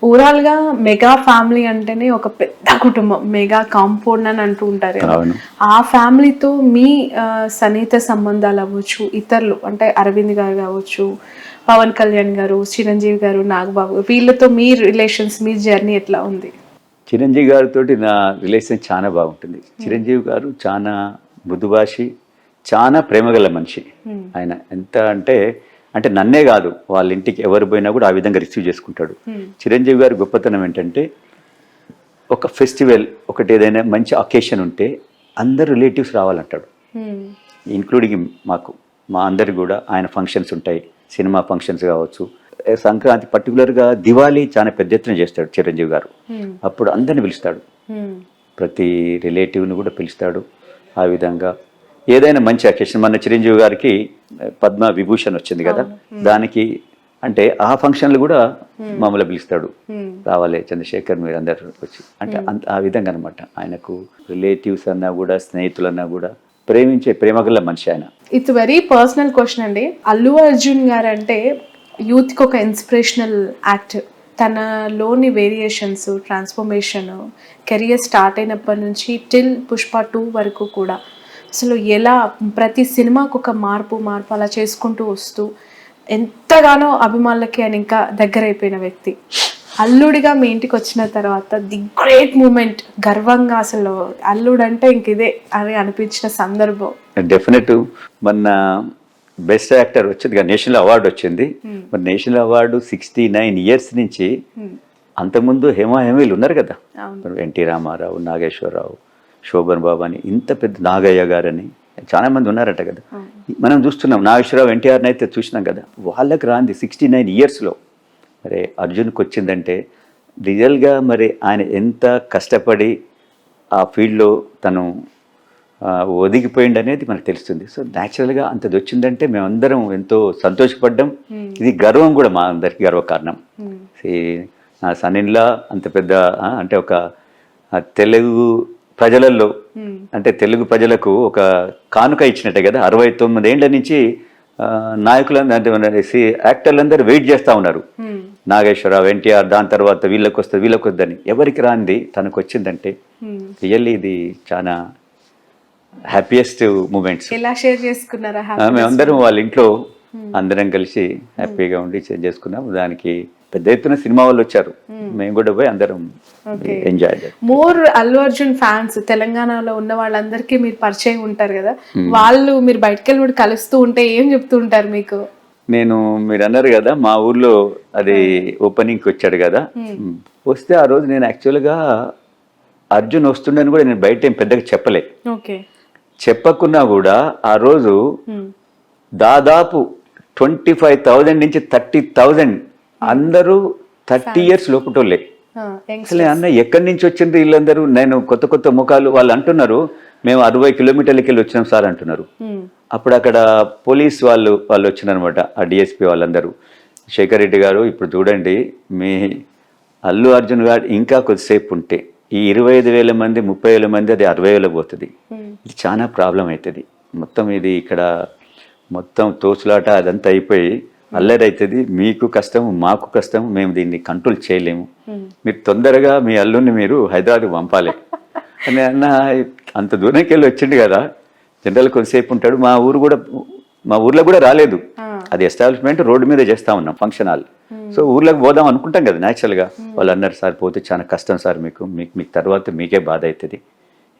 Overall గా mega family అంటేనే ఒక పెద్ద కుటుంబం, మెగా కాంపౌండ్ అని అంటూ ఉంటారు కదా. ఆ ఫ్యామిలీతో మీ సన్నిహిత సంబంధాలు అవ్వచ్చు, ఇతరులు అంటే అరవింద్ గారు కావచ్చు, పవన్ కళ్యాణ్ గారు, చిరంజీవి గారు, నాగబాబు, వీళ్ళతో మీ రిలేషన్స్, మీ జర్నీ ఎట్లా ఉంది? చిరంజీవి గారితో నా రిలేషన్ చాలా బాగుంటుంది. చిరంజీవి గారు చాలా మృదుభాషి, చాలా ప్రేమగల మనిషి. ఆయన ఎంత అంటే అంటే నన్నే కాదు, వాళ్ళ ఇంటికి ఎవరు పోయినా కూడా ఆ విధంగా రిసీవ్ చేసుకుంటాడు. చిరంజీవి గారి గొప్పతనం ఏంటంటే ఒక ఫెస్టివల్, ఒకటి ఏదైనా మంచి అకేషన్ ఉంటే అందరు రిలేటివ్స్ రావాలంటాడు, ఇంక్లూడింగ్ మా అందరికి కూడా. ఆయన ఫంక్షన్స్ ఉంటాయి, సినిమా ఫంక్షన్స్ కావచ్చు, సంక్రాంతి, పర్టికులర్గా దివాళీ చాలా పెద్ద ఎత్తున చేస్తాడు చిరంజీవి గారు. అప్పుడు అందరిని పిలుస్తాడు, ప్రతి రిలేటివ్ని కూడా పిలుస్తాడు. ఆ విధంగా ఏదైనా మంచి అకేషన్, మన చిరంజీవి గారికి పద్మ విభూషణ్ వచ్చింది కదా, దానికి అంటే ఆ ఫంక్షన్లు కూడా మమ్మల్ని పిలుస్తాడు, రావాలి చంద్రశేఖర్ మీరు అందరు వచ్చి, అంటే ఆ విధంగా అనమాట. ఆయనకు రిలేటివ్స్ అన్నా కూడా, స్నేహితులన్నా కూడా ప్రేమించే ప్రేమగల మనిషి ఆయన. ఇట్స్ వెరీ పర్సనల్ క్వశ్చన్ అండి. అల్లు అర్జున్ గారు అంటే యూత్కి ఒక ఇన్స్పిరేషనల్ యాక్టర్. తనలోని వేరియేషన్స్, ట్రాన్స్ఫర్మేషన్, కెరియర్ స్టార్ట్ అయినప్పటి నుంచి టిల్ పుష్ప 2 వరకు కూడా అసలు ఎలా ప్రతి సినిమాకు ఒక మార్పు అలా చేసుకుంటూ వస్తూ ఎంతగానో అభిమానులకి ఆయన ఇంకా దగ్గర అయిపోయిన వ్యక్తి. అల్లుడిగా మీ ఇంటికి వచ్చిన తర్వాత ది గ్రేట్ మూమెంట్, గర్వంగా అసలు అల్లుడు అంటే ఇంక ఇదే అని అనిపించిన సందర్భం? డెఫినెట్. మొన్న బెస్ట్ యాక్టర్ వచ్చింది, నేషనల్ అవార్డు వచ్చింది. మరి నేషనల్ అవార్డు 69 years నుంచి, అంతకుముందు హేమీలు ఉన్నారు కదా, ఎన్టీ రామారావు, నాగేశ్వరరావు, శోభన్ బాబు అని, ఇంత పెద్ద నాగయ్య గారని చాలా మంది ఉన్నారట కదా. మనం చూస్తున్నాం, నాగేశ్వరరావు, ఎన్టీఆర్ని అయితే చూసినాం కదా. వాళ్ళకి రాంది 69 yearsలో మరి అర్జున్కి వచ్చిందంటే రియల్గా మరి ఆయన ఎంత కష్టపడి ఆ ఫీల్డ్లో తను ఒదిగిపోయింది అనేది మనకు తెలుస్తుంది. సో న్యాచురల్గా అంతది వచ్చిందంటే మేమందరం ఎంతో సంతోషపడ్డాం. ఇది గర్వం కూడా, మా అందరికీ గర్వకారణం. నా సన్నిలా అంత పెద్ద అంటే ఒక తెలుగు ప్రజలలో, అంటే తెలుగు ప్రజలకు ఒక కానుక ఇచ్చినట్టే కదా. 69 ఏళ్ల నుంచి నాయకులందరూ, అంటే యాక్టర్లందరూ వెయిట్ చేస్తూ ఉన్నారు, నాగేశ్వరరావు, ఎన్టీఆర్, దాని తర్వాత వీళ్ళకి వద్దని. ఎవరికి రాంది తనకు వచ్చిందంటే రియల్లీ ఇది చాలా హ్యాపీయెస్ట్ మూమెంట్స్. ఎలా షేర్ చేసుకున్నారా? మేమందరం వాళ్ళ ఇంట్లో అందరం కలిసి హ్యాపీగా ఉండి చేసుకున్నాం. దానికి పెద్ద ఎత్తున సినిమా వాళ్ళు వచ్చారు, మేము కూడా పోయి అందరం ఎంజాయ్ చేయాలి. మోర్ అల్లు అర్జున్ ఫ్యాన్స్ తెలంగాణలో ఉన్న వాళ్ళందరికీ మీరు పరిచయం ఉంటారు కదా, వాళ్ళు మీరు బయటకు వెళ్ళి కలుస్తూ ఉంటే ఏం చెప్తూ ఉంటారు మీకు? మీరు అన్నారు కదా, మా ఊర్లో అది ఓపెనింగ్కి వచ్చాడు కదా, వస్తే ఆ రోజు నేను యాక్చువల్గా అర్జున్ వస్తుండని కూడా నేను బయట ఏం పెద్దగా చెప్పలే. చెప్పకున్నా కూడా ఆ రోజు దాదాపు 25,000 నుంచి 30,000 అందరూ 30 years లోపటోళ్ళే. అసలు అన్న ఎక్కడి నుంచి వచ్చింది వీళ్ళందరూ? నేను కొత్త ముఖాలు. వాళ్ళు అంటున్నారు మేము 60 kilometers వెళ్ళి వచ్చినాం సార్ అంటున్నారు. అప్పుడు అక్కడ పోలీస్ వాళ్ళు వచ్చినారనమాట, ఆ డిఎస్పీ వాళ్ళందరూ. శేఖర్ రెడ్డి గారు, ఇప్పుడు చూడండి, మీ అల్లు అర్జున్ గారు ఇంకా కొద్దిసేపు ఉంటే ఈ 25,000 మంది, 30,000 మంది, అది 60,000 పోతుంది. ఇది చాలా ప్రాబ్లం అవుతుంది. మొత్తం ఇది ఇక్కడ మొత్తం తోచులాట అదంతా అయిపోయి అల్లరి అవుతుంది. మీకు కష్టం, మాకు కష్టం, మేము దీన్ని కంట్రోల్ చేయలేము. మీరు తొందరగా మీ అల్లుని మీరు హైదరాబాద్కి పంపాలి అని అన్న. అంత దూరంకి వెళ్ళి వచ్చిండు కదా, జనరల్ కొద్దిసేపు ఉంటాడు. మా ఊర్లో కూడా రాలేదు, అది ఎస్టాబ్లిష్మెంట్ రోడ్డు మీద చేస్తా ఉన్నాం, ఫంక్షన్ హాల్. సో ఊర్లోకి పోదాం అనుకుంటాం కదా న్యాచురల్గా. వాళ్ళు అన్నారు, సార్ పోతే చాలా కష్టం సార్, మీకు తర్వాత మీకే బాధ అవుతుంది,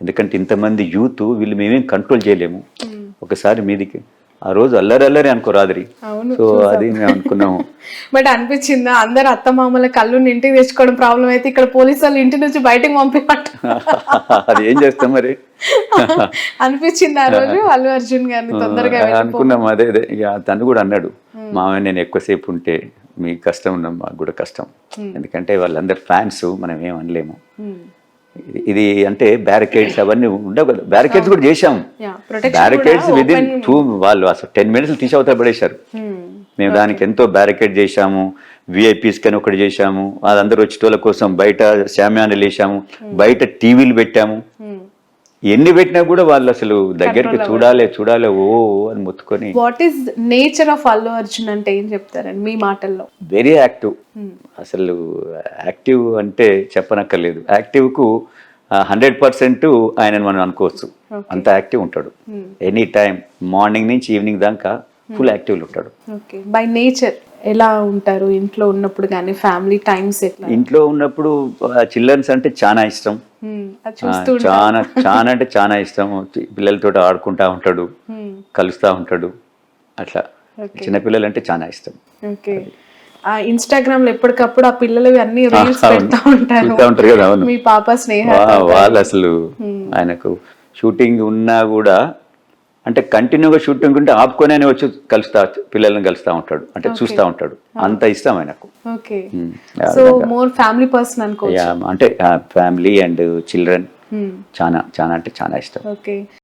ఎందుకంటే ఇంతమంది యూత్, వీళ్ళు మేమేం కంట్రోల్ చేయలేము, ఒకసారి మీదికి. ఆ రోజు అల్లరి అనుకోరాదిరి. సో అది మేము అనుకున్నాము. బట్ అనిపించిందా, అందరు అత్తమామల కళ్ళు ఇంటికి తెచ్చుకోవడం ప్రాబ్లం అయితే ఇక్కడ పోలీసు వాళ్ళు ఇంటి నుంచి బయటకు పంపిపట్ట, అది ఏం చేస్తాం మరి అనిపించింది ఆ రోజు అల్లు అర్జున్ గారిని తొందరగా అనుకున్నాం. అదే ఇక తను కూడా అన్నాడు, మామయ్య నేను ఎక్కువసేపు ఉంటే మీకు కష్టం ఉన్నాం, మాకు కూడా కష్టం, ఎందుకంటే వాళ్ళందరు ఫ్యాన్స్, మనం ఏం అనలేము. ఇది అంటే బ్యారికేడ్స్ అవన్నీ ఉండవు కదా, బ్యారికేడ్స్ కూడా చేశాము. బ్యారికేడ్స్ విదిన్ 2 వాళ్ళు అసలు 10 minutes తీసి అవతల పడేశారు. మేము దానికి ఎంతో బ్యారికేడ్ చేశాము, విఐపీస్ కని ఒకటి చేశాము, వాళ్ళందరూ వచ్చేటోళ్ళ కోసం బయట శామ్యాన్ని లేసాము, బయట టీవీలు పెట్టాము. ఎన్ని పెట్టినా కూడా వాళ్ళు అసలు దగ్గరికి చూడాలి చూడాలి ఓ అని మొత్తుకొని. What is nature of Allu Arjun అంటే ఏం చెప్తారండి మీ మాటల్లో? Very active. అసలు యాక్టివ్ అంటే చెప్పనక్కర్లేదు. యాక్టివ్కు 100% ఆయనను మనం అనుకోవచ్చు. అంత యాక్టివ్ ఉంటాడు. ఎనీ టైం మార్నింగ్ నుంచి ఈవినింగ్ దాకా ఫుల్ యాక్టివ్లో ఉంటాడు. ఓకే, బై నేచర్ ఎలా ఉంటారు ఇంట్లో ఉన్నప్పుడు కానీ ఫ్యామిలీ టైమ్స్ ఎట్లా? ఇంట్లో ఉన్నప్పుడు చిల్డ్రన్స్ అంటే చాలా ఇష్టం. అది చూస్తూ చాలా చాలా అంటే చాలా ఇష్టం. పిల్లలతో ఆడుకుంటా ఉంటాడు, కలుస్తూ ఉంటాడు. అట్లా చిన్నపిల్లలు అంటే చాలా ఇష్టం. ఓకే, ఆ ఇన్స్టాగ్రామ్ లో ఎప్పటికప్పుడు ఆ పిల్లలు అన్ని రీల్స్ పెడతా చూస్తూ ఉంటారు కదా. అవును, మీ పాప స్నేహ వాళ్ళు అసలు ఆయనకు షూటింగ్ ఉన్నా కూడా అంటే కంటిన్యూగా షూటింగ్ ఉంటే ఆపుకొని అని వచ్చి పిల్లల్ని కలుస్తూ ఉంటాడు, అంటే చూస్తూ ఉంటాడు. అంత ఇష్టం ఆయనకు. Okay, so more family person అనుకో. అంటే ఫ్యామిలీ అండ్ చిల్డ్రన్ చాలా చాలా అంటే చాలా ఇష్టం. ఓకే.